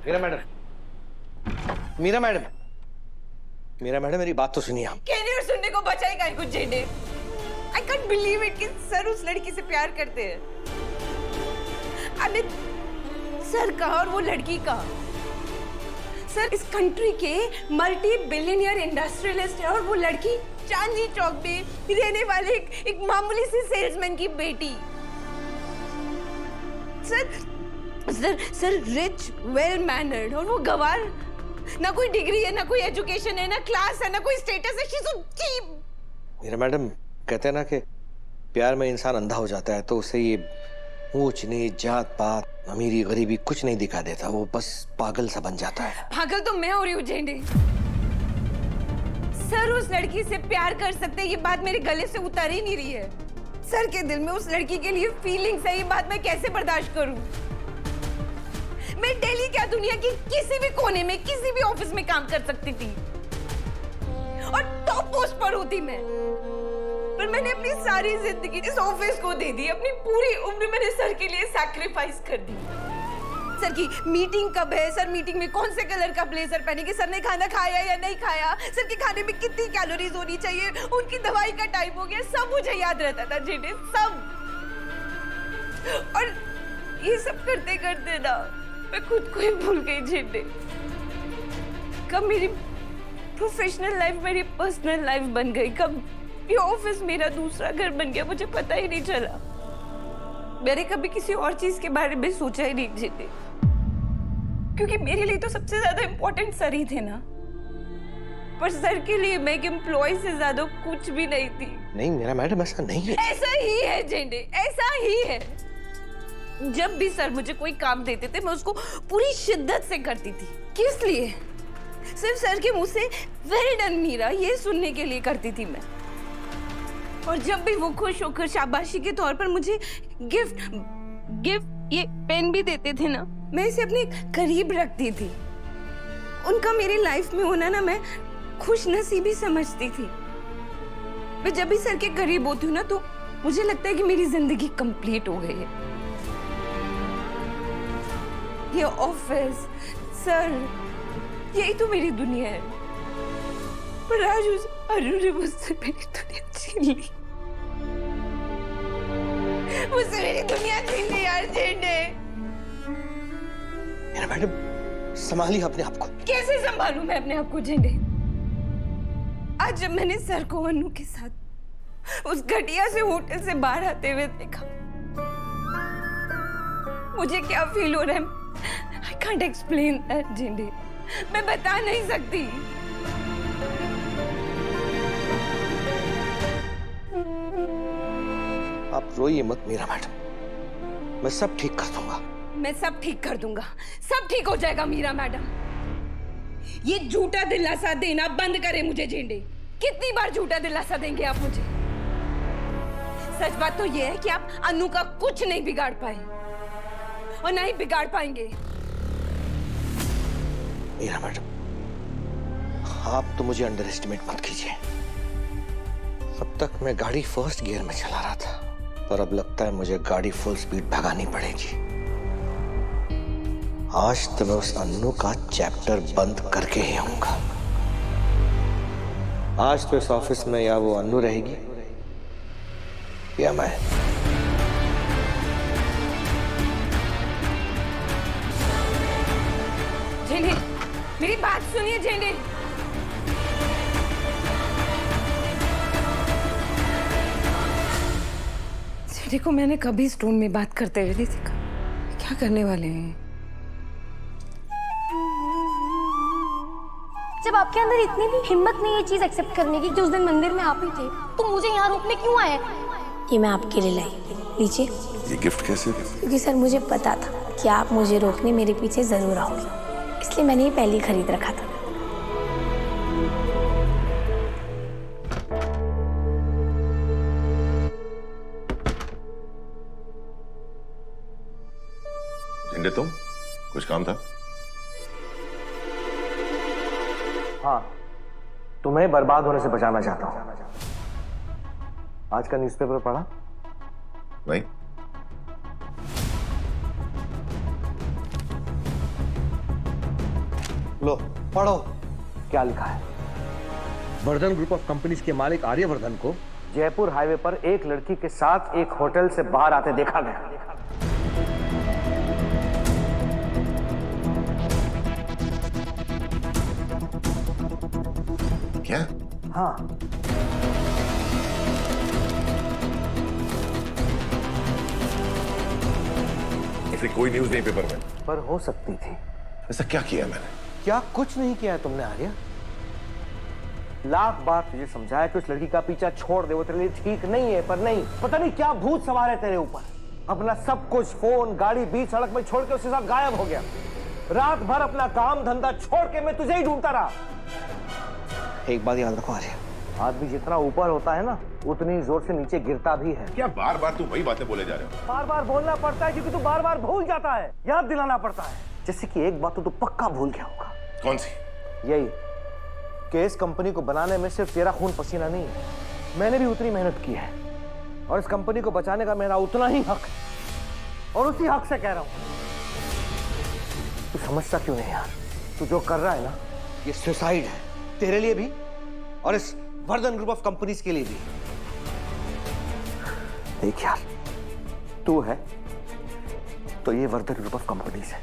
Meera madam, Meera madam, Meera madam, मेरी बात तो सुनिए आप। कहने और सुनने को बचा ही कुछ जेने। I can't believe it कि सर उस लड़की से प्यार करते हैं। अमित, सर कहा और वो लड़की कहा। सर इस कंट्री के मल्टी बिलियनियर इंडस्ट्रियलिस्ट है और वो लड़की चांदनी चौक में रहने वाले एक मामूली सी सेल्समैन की बेटी। सर रिच, वेल मैनर्ड, और वो गवार। ना कोई डिग्री है, ना कोई एजुकेशन है, ना क्लास है, ना कोई स्टेटस है। She so cheap. Meera madam, कहते हैं ना कि प्यार में इंसान अंधा हो जाता है, तो उसे ये ऊंच नीच, जात पात, अमीरी गरीबी कुछ नहीं दिखा देता, वो बस पागल सा बन जाता है। पागल तो मैं हो रही हूँ जेंडे। सर उस लड़की से प्यार कर सकते हैं, ये बात मेरे गले से उतर ही नहीं रही है। सर के दिल में उस लड़की के लिए फीलिंग्स है, ये बात मैं कैसे बर्दाश्त करूं? मैं दिल्ली क्या, दुनिया की किसी भी कोने में, किसी भी ऑफिस में काम कर सकती थी और टॉप पोस्ट पर होती मैं, पर मैंने अपनी सारी जिंदगी इस ऑफिस को दे दी। अपनी पूरी उम्र मैंने सर के लिए सैक्रिफाइस कर दी। सर की मीटिंग कब है, सर मीटिंग में कौन से कलर का ब्लेजर पहनेंगे, सर ने खाना खाया या नहीं खाया, सर के खाने में कितनी कैलोरीज होनी चाहिए, उनकी दवाई का टाइम हो गया, सब मुझे याद रहता था जेने, सब। और ये सब करते करते ना मैं खुद को ही भूल गई जेने। कब मेरी प्रोफेशनल लाइफ मेरी पर्सनल लाइफ बन गई, कब ये ऑफिस मेरा दूसरा घर बन गया, मुझे पता ही नहीं चला। मैंने कभी किसी और चीज के बारे में सोचा ही नहीं जेने, क्योंकि मेरे लिए तो सबसे ज्यादा इम्पोर्टेंट सर ही थे ना। पर सर के लिए मैं एक एम्प्लॉय से ज्यादा कुछ भी नहीं थी। नहीं मेरा मैडम, ऐसा नहीं है। ऐसा ही है जेंडे, ऐसा ही है। जब भी सर मुझे कोई काम देते थे, मैं उसको पूरी शिद्दत से करती थी। किस लिए? सिर्फ सर के मुंह से वेल डन मीरा, ये सुनने के लिए करती थी मैं। और जब भी वो खुश होकर शाबाशी के तौर पर मुझे गिफ्ट ये पेन भी देते थे ना, मैं इसे अपने करीब रखती थी। उनका मेरी लाइफ में होना ना मैं खुश नसीबी समझती थी। मैं जब भी सर के करीब होती हूँ ना, तो मुझे लगता है कि मेरी जिंदगी कंप्लीट हो गई है। ये ऑफिस, सर, यही तो मेरी दुनिया है। पर आज उस अनु ने मुझसे मेरी दुनिया छीन ली। मुझसे मेरी दुनिया छीन ली यार जेंडे। मेरा मैडम, संभालिए अपने आप को। कैसे संभालूं मैं अपने आप को जेंडे? आज जब मैंने सर को अनु के साथ उस घटिया से होटल से बाहर आते हुए देखा, मुझे क्या फील हो रहा है, I can't explain that, Zende. मैं बता नहीं सकती। आप रोइए मत मीरा मैडम, मैं सब ठीक कर दूंगा। मैं सब ठीक कर दूंगा, सब ठीक हो जाएगा मीरा मैडम। ये झूठा दिलासा देना बंद करें मुझे जेंडे। कितनी बार झूठा दिलासा देंगे आप मुझे? सच बात तो ये है कि आप अनु का कुछ नहीं बिगाड़ पाए और ना ही बिगाड़ पाएंगे। मीरा मैडम, आप तो मुझे अंडर एस्टिमेट मत कीजिए। अब तक मैं गाड़ी फर्स्ट गियर में चला रहा था, पर अब लगता है मुझे गाड़ी फुल स्पीड भगानी पड़ेगी। आज तो मैं उस अन्नू का चैप्टर बंद करके ही आऊंगा। आज तो इस ऑफिस में या वो अन्नू रहेगी या मैं। जेंडे, मेरी बात सुनिए जेंडे। जेंडे को मैंने कभी स्टोन में बात करते हुए नहीं देखा। क्या करने वाले हैं? जब आपके अंदर इतनी भी हिम्मत नहीं है चीज एक्सेप्ट करने की, जो उस दिन मंदिर में आप ही थे, तो मुझे यहाँ रोकने क्यों आए? ये मैं आपके लिए लाई, लीजिए। ये गिफ्ट कैसे? क्योंकि सर मुझे पता था कि आप मुझे रोकने मेरे पीछे जरूर आओगे, इसलिए मैंने ये पहले ही खरीद रखा था। झंडे, तुम कुछ काम था? हाँ, तुम्हें बर्बाद होने से बचाना चाहता हूं। आज का न्यूज़पेपर पढ़ा? लो पढ़ो क्या लिखा है। वर्धन ग्रुप ऑफ कंपनीज के मालिक आर्यवर्धन को जयपुर हाईवे पर एक लड़की के साथ एक होटल से बाहर आते देखा गया। क्या? हाँ, ऐसी कोई न्यूज नहीं पेपर में। पर हो सकती थी। ऐसा क्या किया मैंने? क्या कुछ नहीं किया है तुमने आर्या। लाख बार तुझे समझाया कि उस लड़की का पीछा छोड़ दे, वो तेरे लिए ठीक नहीं है, पर नहीं, पता नहीं क्या भूत सवार है तेरे ऊपर। अपना सब कुछ, फोन, गाड़ी बीच सड़क में छोड़ के उसके साथ गायब हो गया। रात भर अपना काम धंधा छोड़ के मैं तुझे ही ढूंढता रहा। एक बात याद रखो आर्या, आदमी जितना ऊपर होता है ना, उतनी जोर से नीचे गिरता भी है। क्या बार बार तुम वही बातें बोले जा रहे हो? बार बार बोलना पड़ता है क्योंकि तू बार बार भूल जाता है, याद दिलाना पड़ता है। जैसे कि एक बात तो तू पक्का भूल गया होगा। कौन सी? यही कि इस कंपनी को बनाने में सिर्फ तेरा खून पसीना नहीं है, मैंने भी उतनी मेहनत की है और इस कंपनी को बचाने का मेरा उतना ही हक है। और उसी हक से कह रहा हूं, तू समझता क्यों नहीं यार? तू जो कर रहा है ना, ये सुसाइड है, तेरे लिए भी और इस वर्धन ग्रुप ऑफ कंपनीज के लिए भी। देख यार, तू है तो ये वर्धन ग्रुप ऑफ कंपनीज है,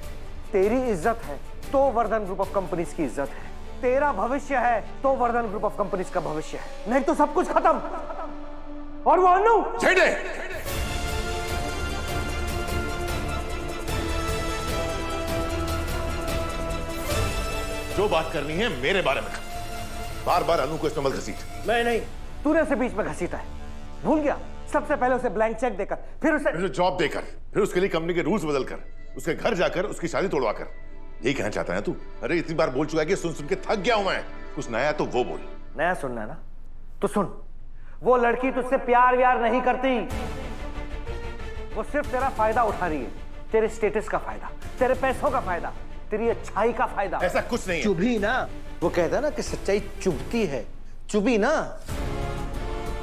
तेरी इज्जत है तो वर्धन ग्रुप ऑफ कंपनीज की इज्जत है, तेरा भविष्य है तो वर्धन ग्रुप ऑफ कंपनीज का भविष्य है, नहीं तो सब कुछ खत्म। और वो अनु, जो बात करनी है मेरे बारे में कर। बार बार अनु को इसमें मत घसीट। मैं नहीं, तूने उसे बीच में घसीटा है, भूल गया? सबसे पहले उसे ब्लैंक चेक देकर, फिर उसे जॉब देकर, फिर उसके लिए कंपनी के रूल्स बदलकर, उसके घर जाकर उसकी शादी तोड़वाकर। यही कहना चाहता है तू? अरे इतनी बार बोल चुका है कि सुन सुन के थक गया हूं मैं। कुछ नया तो वो बोल। नया सुनना है ना, तो सुन। वो लड़की तुझसे प्यार व्यार नहीं करती, वो सिर्फ तेरा फायदा उठा रही है, तेरे स्टेटस का फायदा, तेरे पैसों का फायदा, तेरी अच्छाई का फायदा। ऐसा कुछ नहीं है। चुभी ना, वो कहता है ना कि सच्चाई चुभती है, चुभी ना।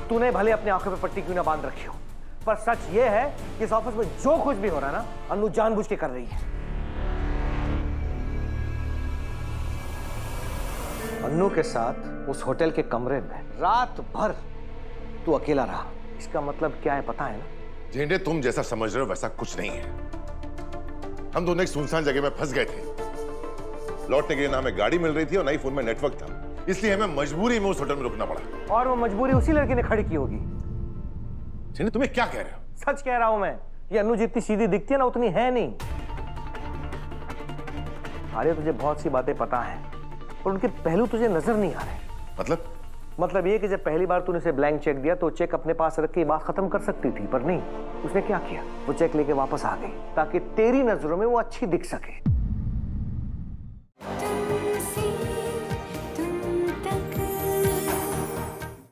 तूने भले अपनी आंखों पे पट्टी क्यों ना बांध रखी हो, पर सच ये है कि इस ऑफिस में जो कुछ भी हो रहा है ना, अनु जानबूझ के कर रही है। अनु के साथ उस होटल के कमरे में रात भर तू अकेला रहा। इसका मतलब क्या है पता है ना? झेंडे, तुम जैसा समझ रहे हो वैसा कुछ नहीं है। हम दोनों एक सुनसान जगह में फंस गए थे। लौटने के लिए ना हमें गाड़ी मिल रही थी और ना ही फोन में नेटवर्क था, इसलिए हमें मजबूरी में उस होटल में रुकना पड़ा। और वो मजबूरी उसी लड़की ने खड़ी की होगी। झेंडे, तुम्हें क्या कह रहे हो? सच कह रहा हूं मैं। ये अनु जितनी सीधी दिखती है ना, उतनी है नहीं। अरे तुझे बहुत सी बातें पता है, पर उनके पहलू तुझे नजर नहीं आ रहे। मतलब ये कि जब पहली बार तूने उसे ब्लैंक चेक दिया तो चेक अपने पास रख के बात खत्म कर सकती थी, पर नहीं, उसने क्या किया? वो चेक लेके वापस आ गई ताकि तेरी नजरों में वो अच्छी दिख सके।